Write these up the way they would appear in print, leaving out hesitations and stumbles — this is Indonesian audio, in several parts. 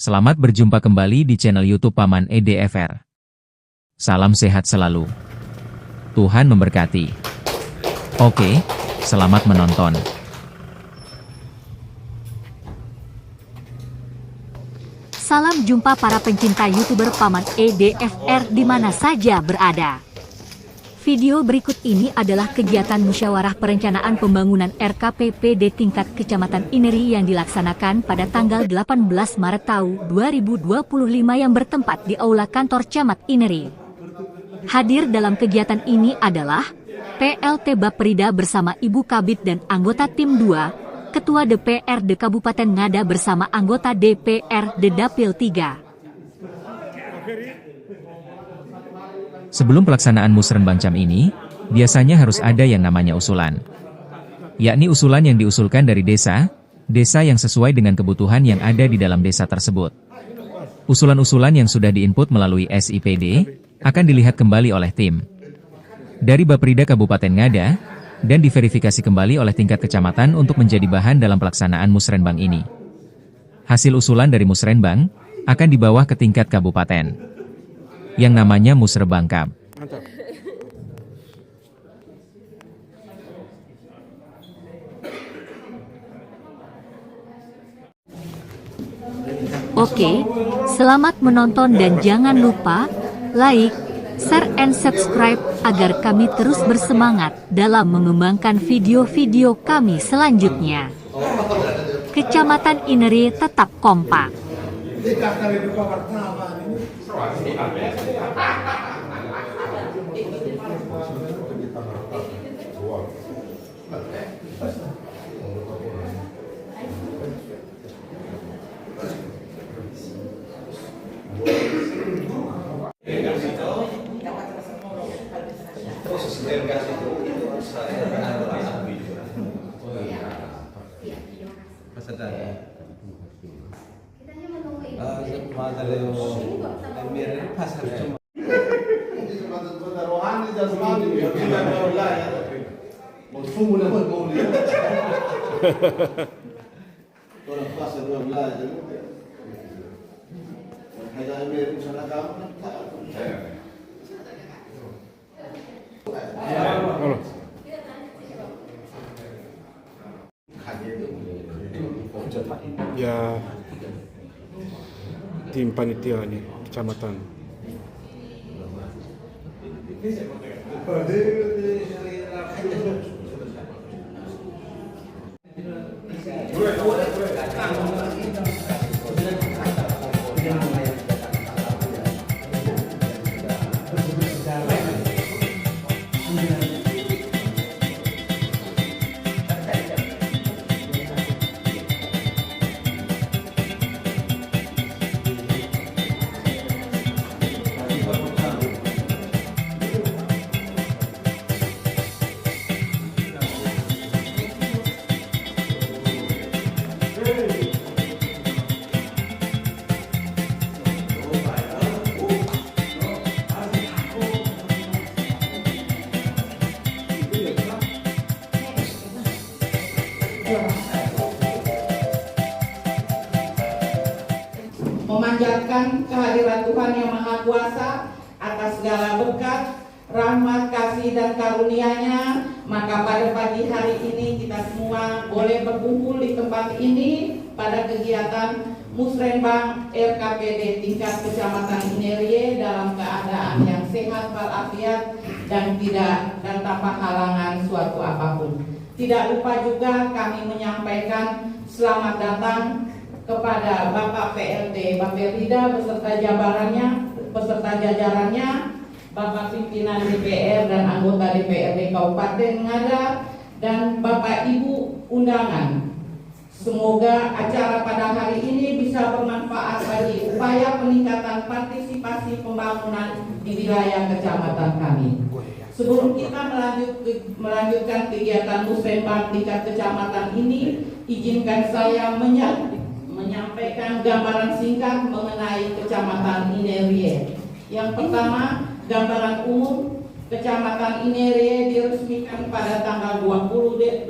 Selamat berjumpa kembali di channel YouTube Paman EDFR. Salam sehat selalu. Tuhan memberkati. Oke, selamat menonton. Salam jumpa para pencinta YouTuber Paman EDFR di mana saja berada. Video berikut ini adalah kegiatan musyawarah perencanaan pembangunan RKPPD tingkat Kecamatan Ineri yang dilaksanakan pada tanggal 18 Maret tahun 2025 yang bertempat di Aula Kantor Camat Ineri. Hadir dalam kegiatan ini adalah PLT Baperida bersama Ibu Kabid dan anggota Tim 2, Ketua DPRD Kabupaten Ngada bersama anggota DPRD Dapil 3. Sebelum pelaksanaan musrenbang CAM ini, biasanya harus ada yang namanya usulan. Yakni usulan yang diusulkan dari desa yang sesuai dengan kebutuhan yang ada di dalam desa tersebut. Usulan-usulan yang sudah diinput melalui SIPD, akan dilihat kembali oleh tim dari Baperida Kabupaten Ngada, dan diverifikasi kembali oleh tingkat kecamatan untuk menjadi bahan dalam pelaksanaan musrenbang ini. Hasil usulan dari musrenbang, akan dibawa ke tingkat kabupaten yang namanya Musrebang CAM. Oke, selamat menonton dan jangan lupa like, share and subscribe agar kami terus bersemangat dalam mengembangkan video-video kami selanjutnya. Kecamatan Ineri tetap kompak. Ya, tim panitia nih kecamatan. Memanjatkan kehadiran Tuhan Yang Maha Kuasa atas segala berkat, rahmat, kasih, dan karunia-Nya, maka pada pagi hari ini kita semua boleh berkumpul di tempat ini pada kegiatan musrenbang RKPD tingkat Kecamatan Ineri dalam keadaan yang sehat walafiat dan tanpa halangan suatu apapun. Tidak lupa juga kami menyampaikan selamat datang kepada Bapak PLT Baperida beserta jajarannya, Bapak pimpinan DPR dan anggota DPRD Kabupaten Ngada, dan Bapak Ibu undangan. Semoga acara pada hari ini bisa bermanfaat bagi upaya peningkatan partisipasi pembangunan di wilayah kecamatan kami. Sebelum kita melanjutkan kegiatan musrenbang tingkat kecamatan ini, izinkan saya menyampaikan gambaran singkat mengenai Kecamatan Ineri. Yang pertama, gambaran umum Kecamatan Inerie diresmikan pada tanggal 22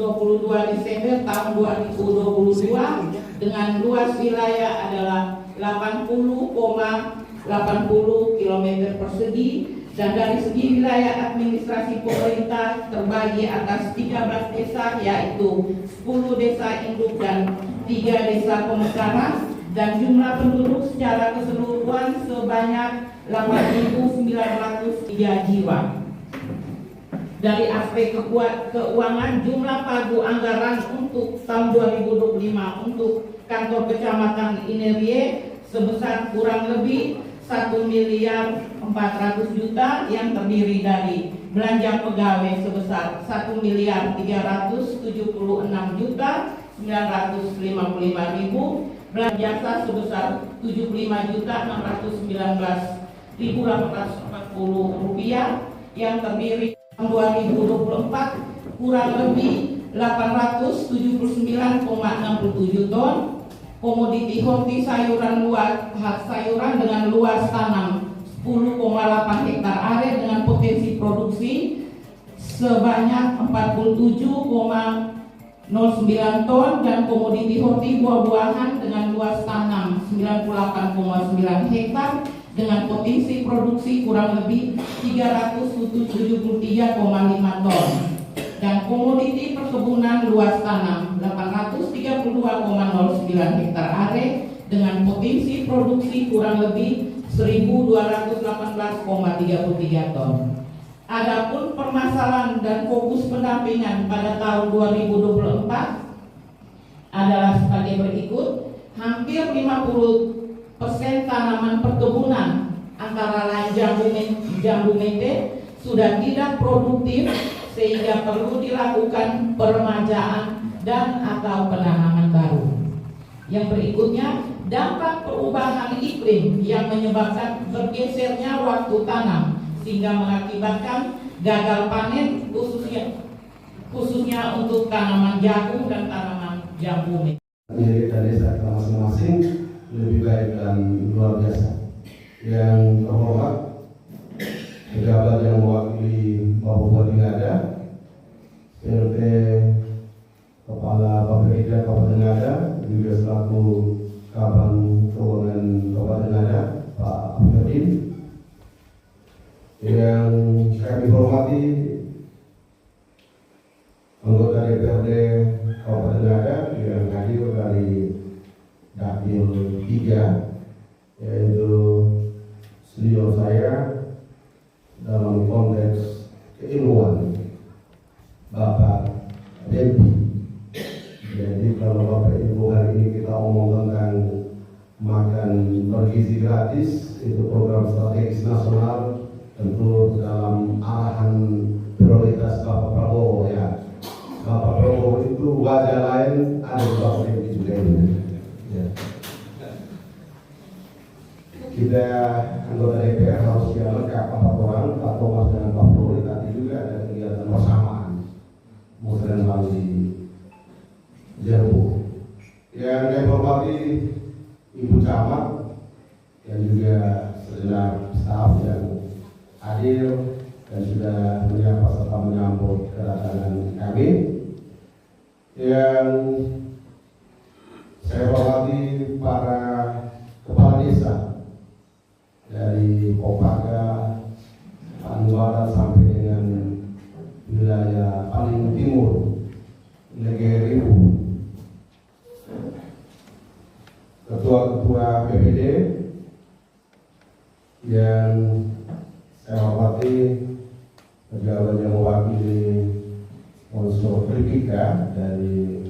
Desember tahun 2022 dengan luas wilayah adalah 80,80 km persegi dan dari segi wilayah administrasi pemerintah terbagi atas 13 desa yaitu 10 desa induk dan 3 desa pemekaran dan jumlah penduduk secara keseluruhan sebanyak 8.903 jiwa. Dari aspek keuangan, jumlah pagu anggaran untuk tahun 2025 untuk kantor kecamatan Inerie sebesar kurang lebih 1.400.000.000 yang terdiri dari belanja pegawai sebesar 1.376.955.000, belanja jasa sebesar 75.619.840 rupiah yang terdiri 2024 kurang lebih 879,67 ton, komoditi horti sayuran dengan luas tanam 10,8 hektar area dengan potensi produksi sebanyak 47,09 ton dan komoditi horti buah-buahan dengan luas tanam 98,9 hektar dengan potensi produksi kurang lebih 373,5 ton dan komoditi perkebunan luas tanam 832,09 hektar area dengan potensi produksi kurang lebih 1.218,33 ton. Adapun permasalahan dan fokus pendampingan pada tahun 2024 adalah sebagai berikut. Hampir 50% tanaman perkebunan antara lain jambu mente sudah tidak produktif sehingga perlu dilakukan peremajaan dan atau penanaman baru. Yang berikutnya, dampak perubahan iklim yang menyebabkan bergesernya waktu tanam sehingga mengakibatkan gagal panen khususnya untuk tanaman jagung dan tanaman jambu mente. Milik dan desa kita masing-masing lebih baik dan luar biasa. Yang terhormat pejabat yang mewakili Bupati Ngada, PLT Kepala Bapeda Kabupaten Ngada, juga selaku Kaban Keuangan Kabupaten Ngada, Pak Ferdin. Yang kami hormati anggota DPRD Kabupaten Ngada yang hadir dari Dapil 3, yaitu senior saya dalam konteks keilmuan, Bapak Dempi. Jadi kalau Bapak Ibu hari ini kita omong tentang makan bergizi gratis, itu program strategis nasional tentu dalam arahan prioritas Bapak Prabowo ya. Bapak Prabowo itu wajah lain, ada di Bapak Dempi juga ini. Ya. Kita anggota DPR harus lengkap 4 orang, Pak Thomas dengan Pak Flori tadi juga ada kegiatan bersamaan musren lalu di Jerbu. Yang saya hormati Ibu Camat dan juga segenap staf yang hadir dan sudah menyapa serta menyambut kedatangan kami. Yang saya hormati para kepala desa dari Kopaga, Panuara sampai dengan wilayah paling timur, Negeribu, ketua-ketua PPD yang saya hormati, pejabat yang mewakili unsur Tripika dari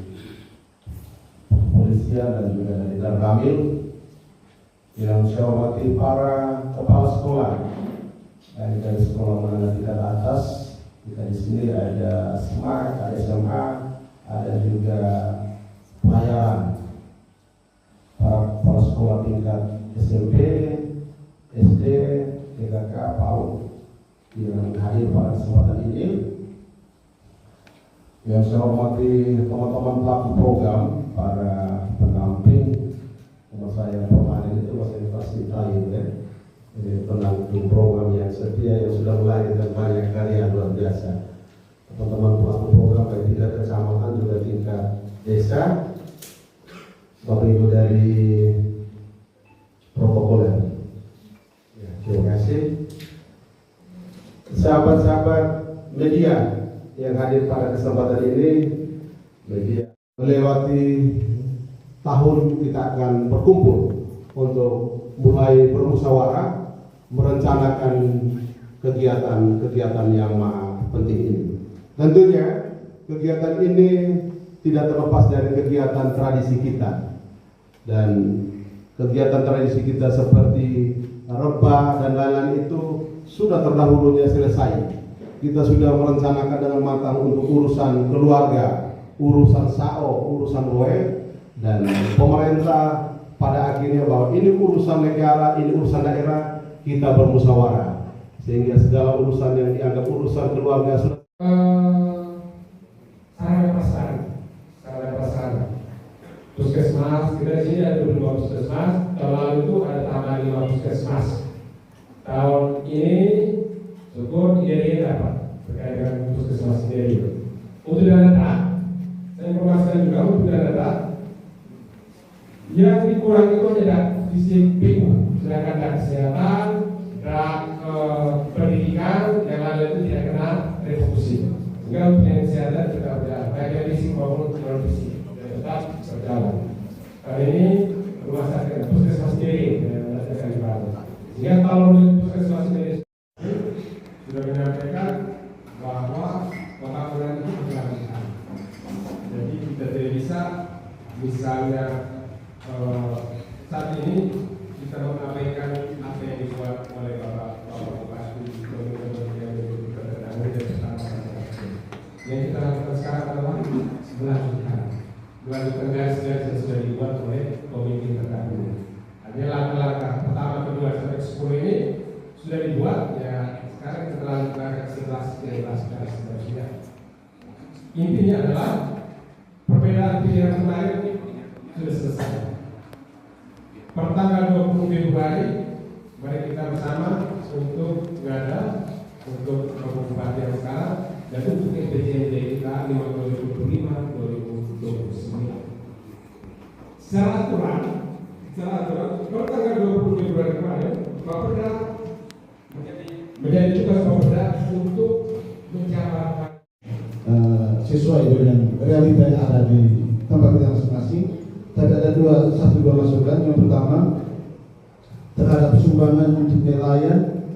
kepolisian dan juga dari Dargamil, yang saya hormati para kepala sekolah dari sekolah menengah tingkat atas. Kita di sini ada SMA, ada SMA, ada juga pelayaran para kepala sekolah tingkat SMP, SD, TKK, PAUD yang hadir pada kesempatan ini. Yang saya hormati teman-teman pelaku program, para pendamping, nama saya permanen itu bahasa universitas ya. Jadi pendamping program yang setia yang sudah melahirkan banyak karya luar biasa. Teman-teman pelaku program baik tingkat kecamatan juga tingkat desa, Bapak Ibu dari protokoler. Ya, terima kasih. Sahabat-sahabat media yang hadir pada kesempatan ini, media melewati tahun kita akan berkumpul untuk mulai bermusyawarah merencanakan kegiatan-kegiatan yang penting ini. Tentunya kegiatan ini tidak terlepas dari kegiatan tradisi kita, dan kegiatan tradisi kita seperti rebah dan lain-lain itu sudah terdahulunya selesai. Kita sudah merencanakan dengan matang untuk urusan keluarga, urusan SAO, urusan OE, dan pemerintah pada akhirnya bahwa ini urusan negara, ini urusan daerah, kita bermusyawarah sehingga segala urusan yang dianggap urusan keluarga sudah sarana puskesmas. Kita di sini ada 22 puskesmas. Tahun lalu itu ada tambahan 5 puskesmas. Tahun ini syukur IDRI dapat terkait dengan puskesmas IDRI. Untuk data, saya informasikan juga untuk data yang dikurang itu ada visi PU, sedangkan data kesehatan dan pendidikan yang lain itu tidak kena refokusi. Sehingga untuk yang kesehatan juga berjalan, baik dari visi maupun non visi tetap berjalan. Kali ini rumah sakit puskesmas sendiri yang melaksanakan di Bali. Sehingga kalau puskesmas sendiri sudah menyampaikan bahwa pembangunan itu berkelanjutan. Jadi kita tidak bisa misalnya saat ini kita mengabaikan apa yang dibuat oleh Bapak Bupati, yang kita lakukan sekarang adalah melanjutkan garis-garis yang sudah dibuat oleh pemimpin terdahulu. Artinya langkah-langkah pertama, kedua sampai 10 ini sudah dibuat, ya sekarang kita lanjutkan 11, 13 dan seterusnya. Intinya adalah perbedaan pilihan kemarin sudah selesai. Pertanggal 20 Februari mari kita bersama untuk gada untuk Bupati yang sekarang dan untuk SPJMD kita 2025-2029. Secara aturan pertanggal 20 Februari kemarin Bapeda menjadi tugas Bapeda untuk mencapai sesuai dengan realita yang ada di tempat kita masing-masing. Tadi ada dua masukan. Yang pertama terhadap sumbangan untuk nelayan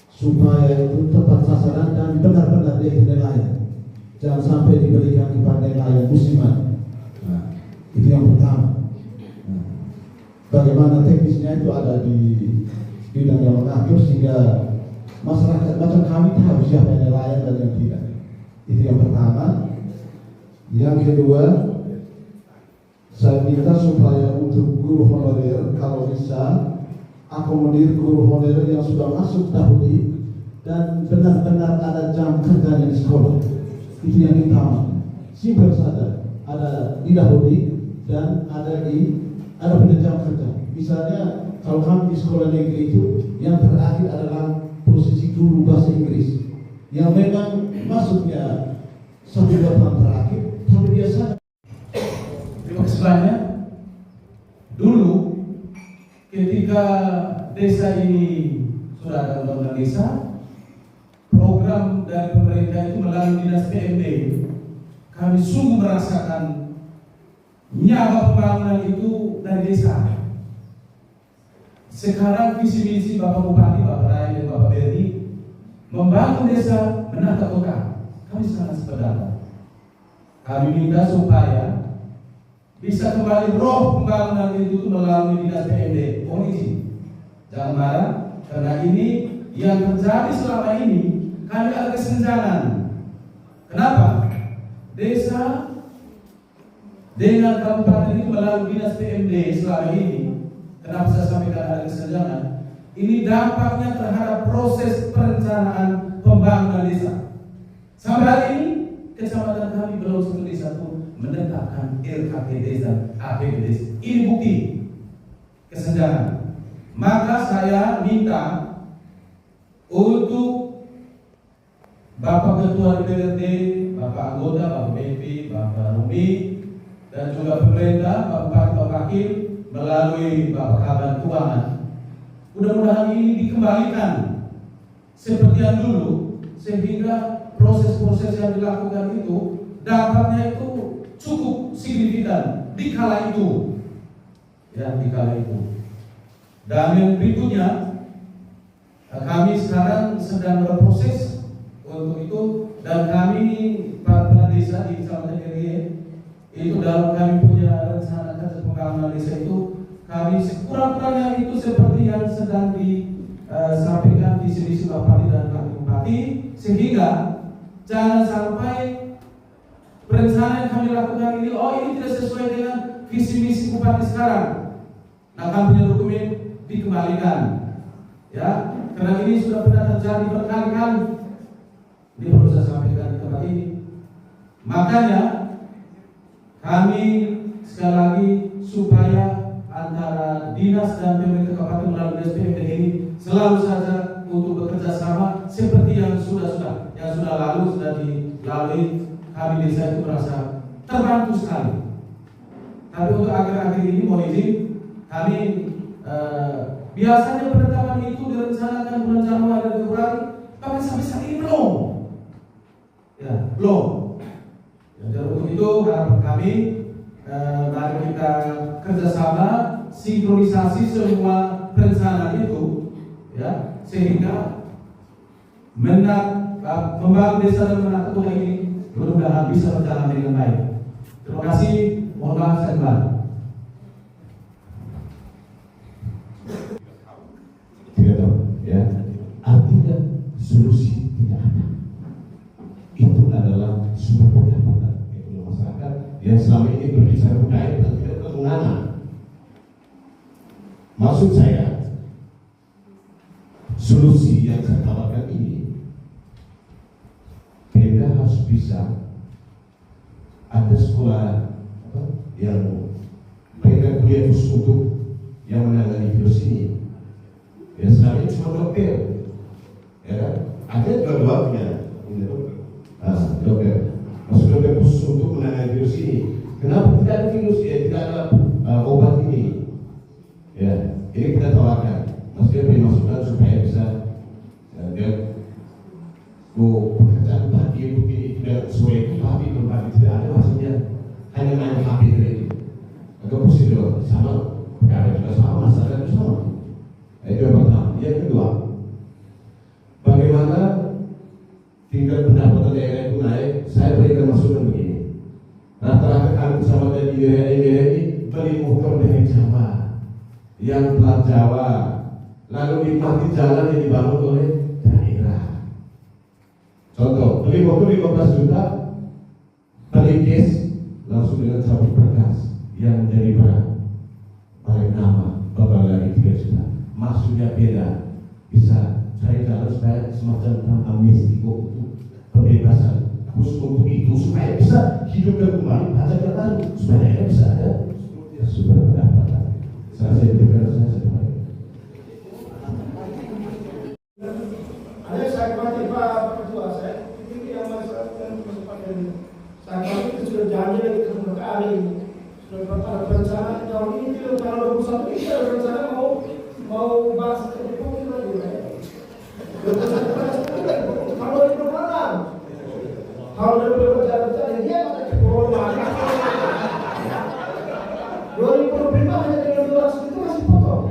supaya itu tepat sasaran dan benar-benar dari nelayan, jangan sampai diberikan kepada nelayan musiman. Nah, itu yang pertama. Nah, bagaimana teknisnya itu ada di bidang yang mengatur sehingga masyarakat macam kami tahu siapa yang nelayan dan yang tidak. Itu yang pertama. Yang kedua, saya minta supaya untuk guru honorer kalau bisa akomodir guru honorer yang sudah masuk dahulu dan benar-benar ada jam kerjanya di sekolah. Itu yang utama. Simpel saja. Ada didahului dan ada punya jam kerja. Misalnya kalau kami di sekolah negeri itu yang terakhir adalah posisi guru bahasa Inggris yang memang masuknya 1-2 tahun terakhir, tapi biasanya Maksudnya dulu ketika desa ini sudah ada undang-undang desa, program dari pemerintah itu melalui dinas PMD, kami sungguh merasakan nyawa pembangunan itu dari desa. Sekarang visi misi Bapak Bupati, Bapak Rai dan Bapak Berdi membangun desa, menata kota, kami sangat sependapat. Kami minta supaya bisa kembali roh pembangunan itu melalui dinas PMD. Mohon izin, jangan marah karena ini yang terjadi selama ini kami ada kesenjangan. Kenapa? Desa dengan kabupaten itu melalui dinas PMD selama ini. Kenapa saya sampaikan ada kesenjangan? Ini dampaknya terhadap proses perencanaan pembangunan desa. Sampai hari ini kecamatan kami belum satu desa pun menetapkan RKP desa, APB desa. Ini bukti kesenjangan. Maka saya minta untuk Bapak Ketua DPRD, Bapak Anggota, Bapak BP, Bapak Rumi, dan juga pemerintah, Bapak Bupati, Bapak Hakim, melalui Bapak Kaban Keuangan. Mudah-mudahan ini dikembalikan seperti yang dulu, sehingga proses-proses yang dilakukan itu dampaknya itu cukup signifikan di kala itu, ya, di kala itu. Dan yang berikutnya, kami sekarang sedang berproses untuk itu, dan kami para desa di Kecamatan Gerie itu dalam kami punya rencana kerja pembangunan desa itu, kami sekurang-kurangnya itu seperti yang sedang disampaikan di sini Bapak dan Pak Bupati, sehingga jangan sampai perencanaan yang kami lakukan ini, ini tidak sesuai dengan visi misi Bupati sekarang. Nah, kami punya dokumen dikembalikan, ya, karena ini sudah pernah terjadi berkali-kali. Ini perlu saya sampaikan di tempat ini. Makanya kami sekali lagi supaya antara dinas dan pemerintah kabupaten melalui SPMD ini selalu saja untuk bekerja sama seperti yang sudah lalu sudah dilalui. Kami desa itu merasa terbantu sekali. Tapi untuk akhir-akhir ini mohon izin, kami biasanya penetapan itu direncanakan bulan Januari dan Februari, tapi sampai saat ini belum. Ya, belum. Ya, untuk itu harapan kami, mari kita kerjasama, sinkronisasi semua perencanaan itu, ya, sehingga membangun desa dan menata kota ini mudah-mudahan bisa berjalan dengan baik. Terima kasih. Mohon maaf saya kembali. Tidak tahu, ya. Artinya solusi tidak ada. Itu adalah sumber pendapatan ekonomi masyarakat yang selama ini berbicara budaya dan tidak keturunan. Maksud saya, solusi yang saya tawarkan ini, Pemda harus bisa ada sekolah yang mereka kuliah khusus untuk yang menangani virus ini. Ya, selama ini cuma dokter, ya kan? Ada dua-dua punya dokter, maksud dokter khusus untuk menangani virus ini. Kenapa tidak ada virus? Ya, tidak ada obat ini. Ya, ini kita tawarkan. Maksudnya dimaksudkan supaya bisa pekerjaan tadi begini tidak sesuai itu, tapi berbagi tidak ada, maksudnya hanya main HP itu. Atau prosedur sama, perkara juga sama, masalah juga sama. Itu yang pertama. Yang kedua, bagaimana tingkat pendapatan daerah itu naik? Saya berikan masukan begini. Rata-rata kami bersama dengan daerah ini beli motor dari Jawa, yang plat Jawa, lalu nikmati jalan yang dibangun oleh daerah. Contoh, beli motor 15 juta, beli cash langsung dengan sabuk berkas yang menjadi barang paling nama bakal lagi 3 juta. Maksudnya beda, bisa cari jalan supaya semacam amnesti untuk pembebasan khusus untuk itu, supaya bisa hidupkan kembali pajak yang baru, supaya daerah bisa ada sumber pendapatan. Saya berikan saya sebagai saya kemarin Pak Ketua, saya pikir yang masalah dan kesempatan saya kemarin itu sudah janji lagi ke kali sudah ada perencanaan tahun ini tahun 2021 ini ada rencana mau bahas Republik lagi. Kalau itu mana? Kalau dari berbicara dia pakai corona. 2025 hanya dengan 200 itu masih potong.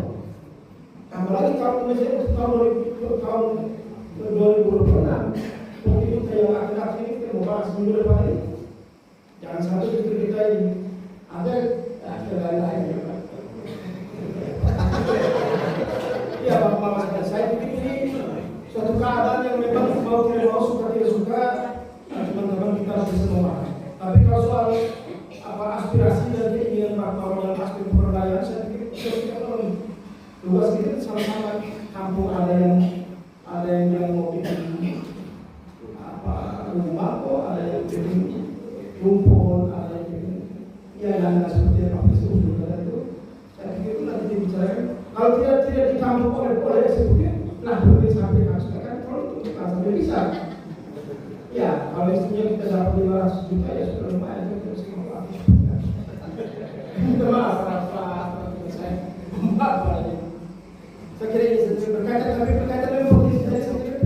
Apalagi kalau misalnya tahun 2026 itu kayak laki-laki ini kita mau bahas minggu depan ini. Jangan sampai justru kita ini ada lain-lain ya Pak. Ya Bapak, saya pikir ini suatu keadaan yang memang mau tidak mau, suka tidak suka, teman-teman kita harus bisa memahami. Tapi kalau soal aspirasi dan keinginan Pak Paul dan aspirasi pemberdayaan, saya pikir kita perlu tugas kita sama-sama. Kampung ada yang mau bikin rumah kok, ada yang bikin rumpun, ada yang bikin yang seperti yang Pak Presiden sudah itu. Saya pikir itu nanti dibicarakan. Kalau tidak ditampung oleh saya pikir nah berarti sampai sekarang dapat 500 juta ya sudah lumayan kan terus maaf. Minta maaf saya. Maaf aja. Saya kira ini berkaitan tapi berkaitan dengan potensi saya kira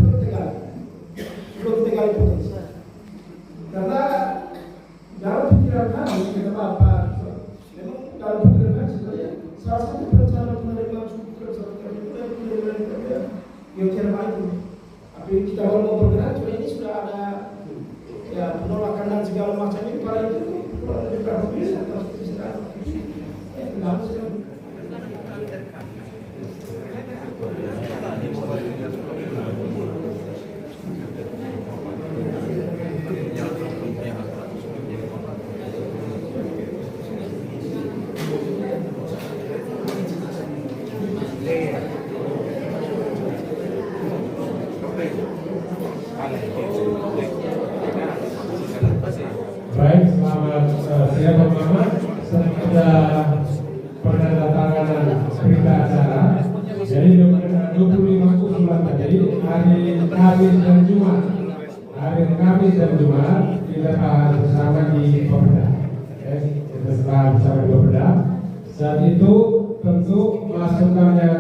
perlu tegal potensi. Karena dalam pikiran kami kata Bapak, memang dalam pikiran kami sebenarnya salah satu rencana penerimaan suku kerja geotermal itu. Tapi kita baru mau bergerak, cuma ini sudah ada ya penolakan dan segala macam itu pada itu kurang lebih berapa bisa atau istirahat. Kenapa sih? Baik, selamat siang Bapak. Sudah penandatanganan berita acara. Jadi 25 usulan tadi hari Kamis dan Jumat. Hari Kamis dan Jumat kita bahas bersama di Bapeda. Kita bahas bersama di Bapeda. Saat itu tentu masukan yang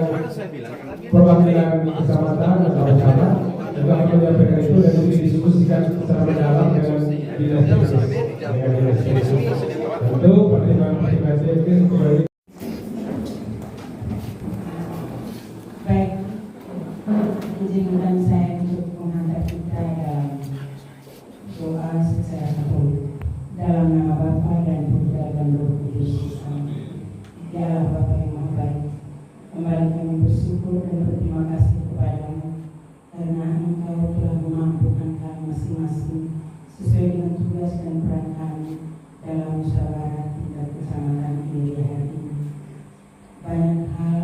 perwakilan kecamatan atau bersama juga akan menyampaikan itu dan didiskusikan secara mendalam dengan dinas teknis. Tentu pertimbangan teknis kembali. Baik, izinkan saya untuk menghantar kita dalam doa secara penuh dalam nama Bapa dan Putra dan Roh Kudus. Ya Allah Bapa yang Maha Baik, kembali kami bersyukur dan berterima kasih kepadamu karena Engkau telah memampukan kami masing-masing sesuai dengan tugas dan peran kami dalam musyawarah tingkat kecamatan ini hari ini. Banyak hal,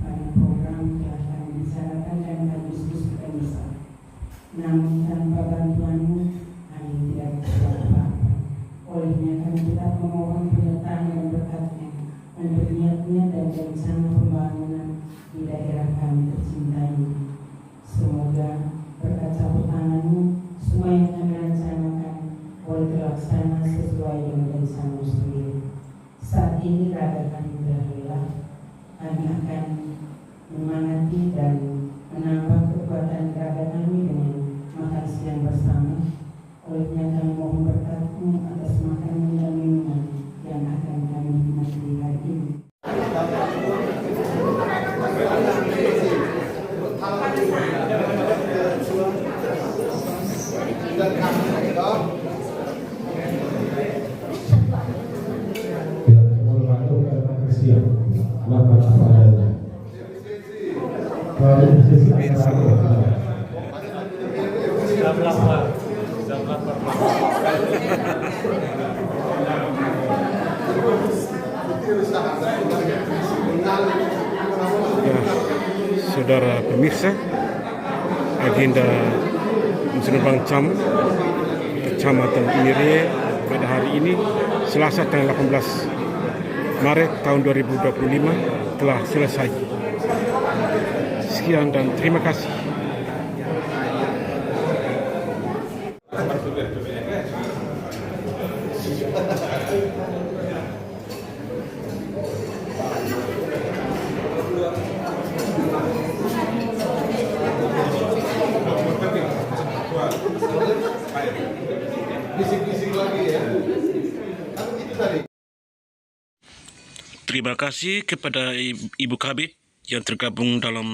banyak program telah kami bicarakan dan kami diskusikan bersama. Namun tanpa bantuanmu, kami tidak bisa apa-apa. Olehnya kami tetap memohon penyertaan dan berkatnya untuk niatnya dan rencana pembangunan di daerah kami tercinta ini. Semoga berkat campur tanganmu, semua yang kami rencanakan boleh terlaksana sesuai dengan rencana sendiri. Saat ini raga kami sudah lelah, kami akan menyemangati dan menambah kekuatan raga kami dengan makan siang bersama. Olehnya kami mohon berkat-Mu atas makanan dan minuman yang akan kami nikmati hari ini. Saudara pemirsa, agenda Musren Bancam Kecamatan Inirie pada hari ini Selasa tanggal 18 Maret tahun 2025 telah selesai. Sekian dan terima kasih. Terima kasih kepada Ibu Kabit yang tergabung dalam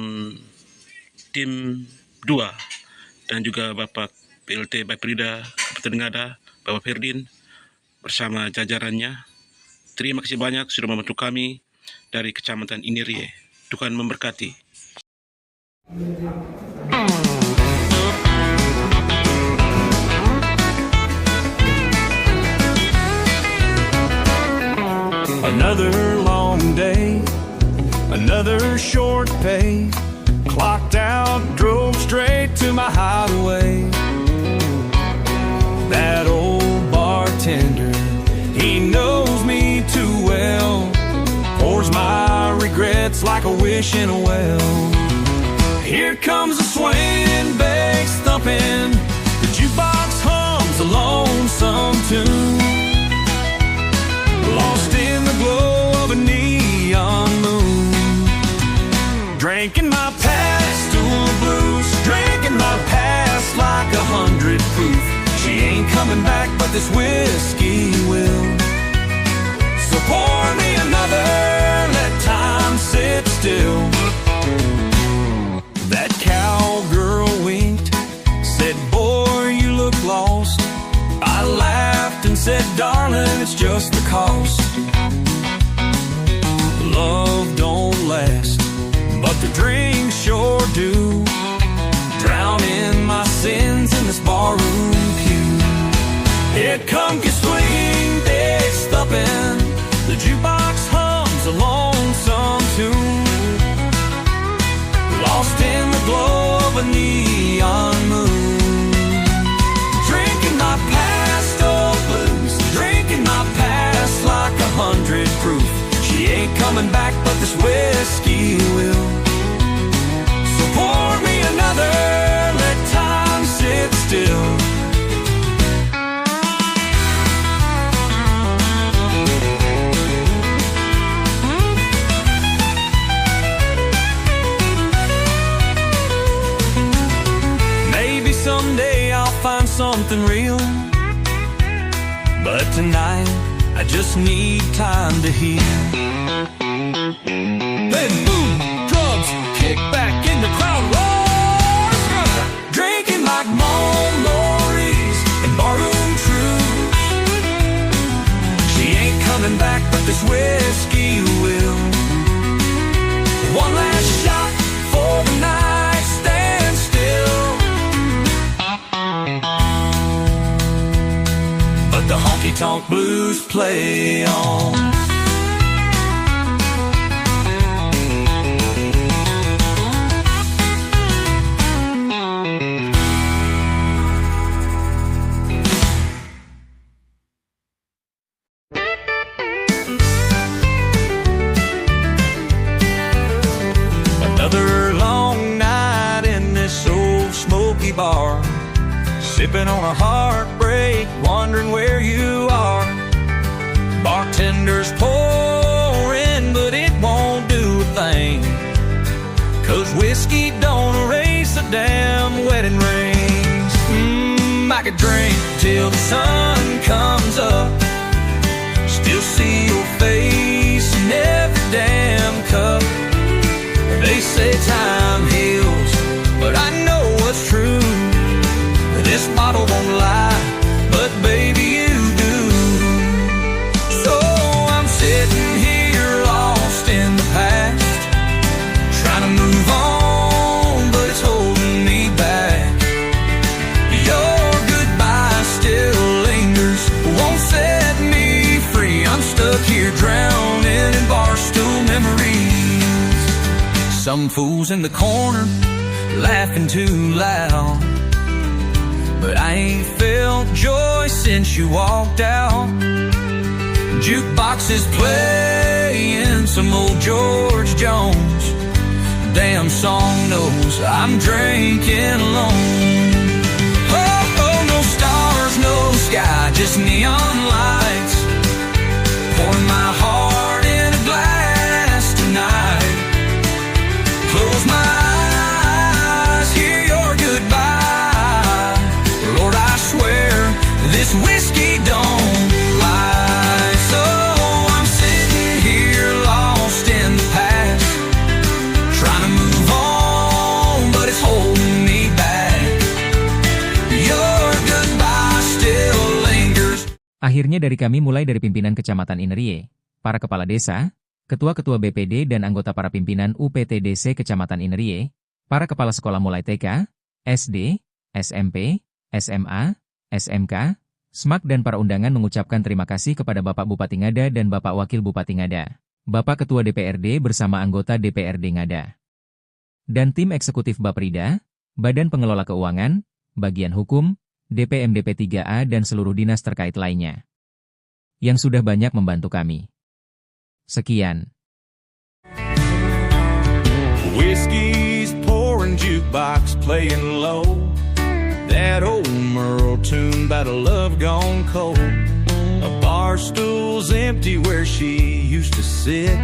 tim 2 dan juga Bapak PLT Bapeda Kabupaten Ngada, Bapak Ferdin bersama jajarannya. Terima kasih banyak sudah membantu kami dari Kecamatan Inirie. Tuhan memberkati. Another long day, another short pay. Clocked out, drove straight to my hideaway. That old bartender, he knows me too well. Pours my regrets like a wish in a well. Here comes a swinging, bass thumping, The jukebox hums a lonesome tune, lost in the glow of a neon moon. Drinking my pastel blues, drinking my past like 100 proof. She ain't coming back, but this whiskey will. So pour me another, let time sit still. That cowgirl winked, said, boy, you look lost. I laughed and said, darling, it's just the cost. Love don't last, but the drinks sure do. Drowning my sins in this barroom pew. Here come que swing, bass thumping. The jukebox hums a lonesome tune, lost in the glow of a neon moon. Drinking my pastel blues, drinking my past like 100 proof. She ain't coming back, but this whiskey will. So pour me another, let time sit still. Maybe someday I'll find something real, but tonight I just need time to heal. Then boom, drums kick back and the crowd roars. Drinking like memories and barroom truths. She ain't coming back, but this whiskey will. One last shot for the night, stand still. But the honky-tonk blues play on. Another long night in this old smoky bar, sipping on a heartbreak, wondering where you are. Bartender's pouring, but it won't do a thing, 'cause whiskey don't erase the damn wedding rings. I could drink till the sun comes up, still see your face in every damn cup. They say time heals, but I know what's true. This bottle won't lie, but baby you do. So I'm sitting here lost in the past, trying to move on, but it's holding me back. Your goodbye still lingers, won't set me free. I'm stuck here drowning in barstool memories. Some fools in the corner laughing too loud, but I ain't felt joy since you walked out. Jukebox is playing some old George Jones. Damn song knows I'm drinking alone. Oh, no stars, no sky, just neon lights. Pouring my heart in a glass tonight. Close my eyes, hear your goodbye. Lord, I swear this whiskey don't lie. So I'm sitting here lost in the past, trying to move on, but it's holding me back. Your goodbye still lingers. Akhirnya dari kami mulai dari pimpinan Kecamatan Inerie, para kepala desa, ketua-ketua BPD dan anggota para pimpinan UPTDC Kecamatan Inerie, para kepala sekolah mulai TK, SD, SMP, SMA, SMK, SMAK dan para undangan mengucapkan terima kasih kepada Bapak Bupati Ngada dan Bapak Wakil Bupati Ngada, Bapak Ketua DPRD bersama anggota DPRD Ngada, dan tim eksekutif Baprida, Badan Pengelola Keuangan, Bagian Hukum, DPM DP3A dan seluruh dinas terkait lainnya, yang sudah banyak membantu kami. Sekian. Whiskey's pouring, jukebox playing low. That old love gone cold. A bar stool's empty where she used to sit.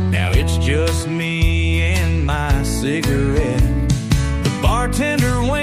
Now it's just me and my cigarette. The bartender went